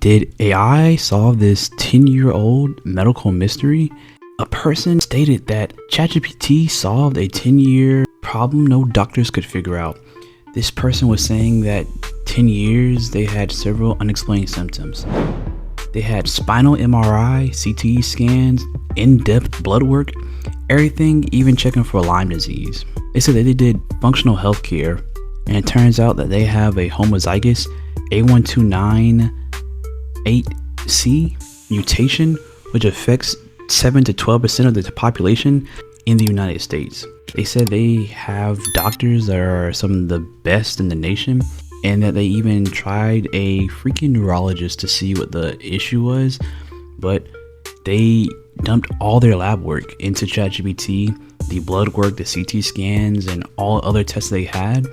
Did AI solve this 10-year-old medical mystery? A person stated that ChatGPT solved a 10-year problem no doctors could figure out. This person was saying that 10 years they had several unexplained symptoms. They had spinal MRI, CT scans, in-depth blood work, everything, even checking for Lyme disease. They said that they did functional healthcare, and it turns out that they have a homozygous A1298C mutation, which affects 7 to 12% of the population in the United States. They said they have doctors that are some of the best in the nation, and that they even tried a freaking neurologist to see what the issue was, but they dumped all their lab work into ChatGPT, the blood work, the CT scans, and all other tests they had.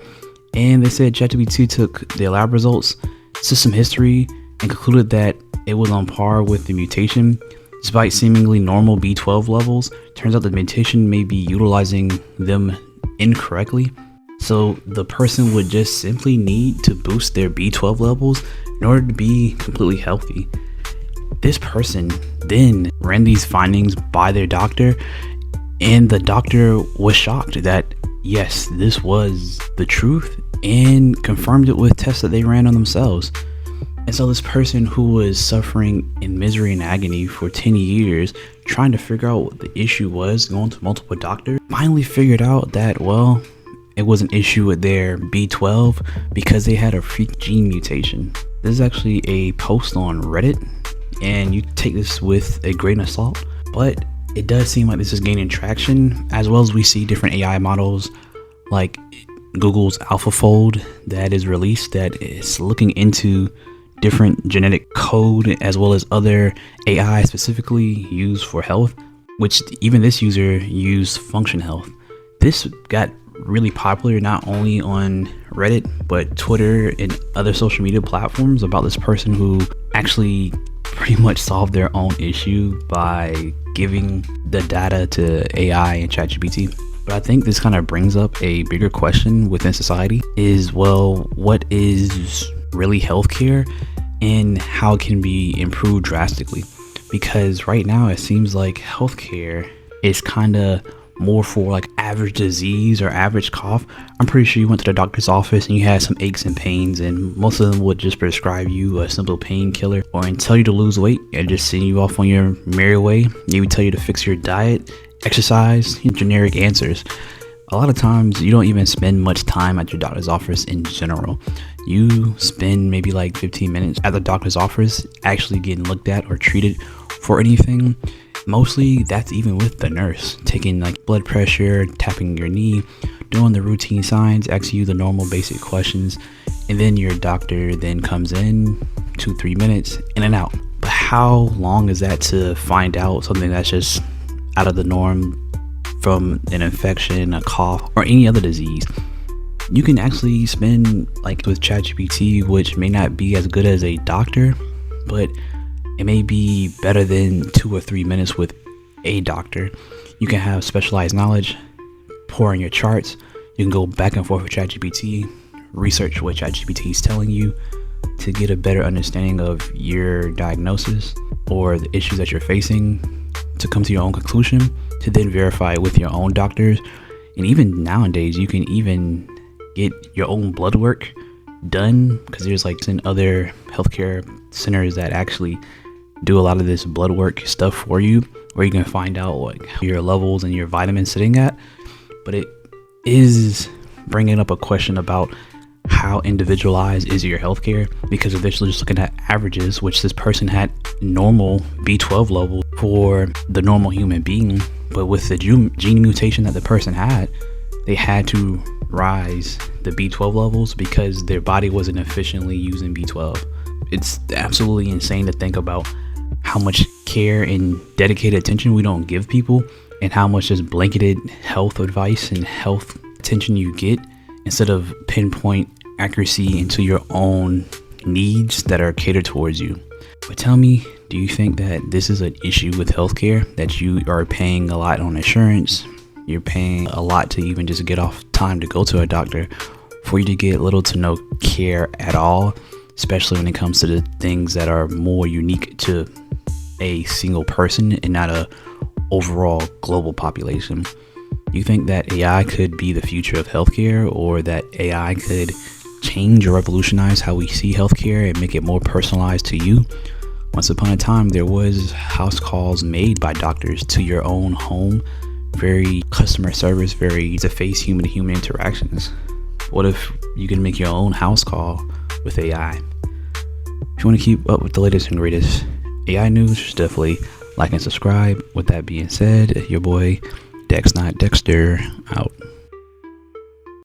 And they said ChatGPT took their lab results, system history, and concluded that it was on par with the mutation. Despite seemingly normal B12 levels, turns out the mutation may be utilizing them incorrectly. So the person would just simply need to boost their B12 levels in order to be completely healthy. This person then ran these findings by their doctor, and the doctor was shocked that yes, this was the truth, and confirmed it with tests that they ran on themselves. And so this person who was suffering in misery and agony for 10 years, trying to figure out what the issue was, going to multiple doctors, finally figured out that, well, it was an issue with their B12 because they had a freak gene mutation. This is actually a post on Reddit, and you take this with a grain of salt, but it does seem like this is gaining traction, as well as we see different AI models like Google's AlphaFold that is released that is looking into different genetic code as well as other AI specifically used for health, which even this user used Function Health. This got really popular not only on Reddit but Twitter and other social media platforms about this person who actually pretty much solved their own issue by giving the data to AI and ChatGPT. But I think this kind of brings up a bigger question within society is, well, what is really healthcare and how it can be improved drastically? Because right now it seems like healthcare is kind of more for like average disease or average cough. I'm pretty sure you went to the doctor's office and you had some aches and pains, and most of them would just prescribe you a simple painkiller or tell you to lose weight and just send you off on your merry way. They would tell you to fix your diet, exercise, generic answers. A lot of times you don't even spend much time at your doctor's office in general. You spend maybe like 15 minutes at the doctor's office actually getting looked at or treated for anything. Mostly that's even with the nurse taking like blood pressure, tapping your knee, doing the routine signs, asking you the normal basic questions, and then your doctor then comes in 2-3 minutes in and out. But how long is that to find out something that's just out of the norm from an infection, a cough, or any other disease? You can actually spend, like with ChatGPT, which may not be as good as a doctor, but it may be better than 2 or 3 minutes with a doctor. You can have specialized knowledge, pour in your charts. You can go back and forth with ChatGPT, research what ChatGPT is telling you to get a better understanding of your diagnosis or the issues that you're facing, to come to your own conclusion, to then verify it with your own doctors. And even nowadays, you can even get your own blood work done, because there's like 10 other healthcare centers that actually do a lot of this blood work stuff for you, where you can find out what your levels and your vitamins sitting at. But it is bringing up a question about how individualized is your healthcare, because if they're just looking at averages, which this person had normal B12 level for the normal human being, but with the gene mutation that the person had, they had to rise the B12 levels because their body wasn't efficiently using B12. It's absolutely insane to think about how much care and dedicated attention we don't give people, and how much just blanketed health advice and health attention you get instead of pinpoint accuracy into your own needs that are catered towards you. But tell me, do you think that this is an issue with healthcare, that you are paying a lot on insurance, you're paying a lot to even just get off time to go to a doctor, for you to get little to no care at all? especially when it comes to the things that are more unique to a single person and not a overall global population. You think that AI could be the future of healthcare, or that AI could change or revolutionize how we see healthcare and make it more personalized to you? Once upon a time, there was house calls made by doctors to your own home, very customer service, very to face human to human interactions. What if you can make your own house call with AI? If you want to keep up with the latest and greatest AI news, definitely like and subscribe. With that being said, your boy Dex Not Dexter out.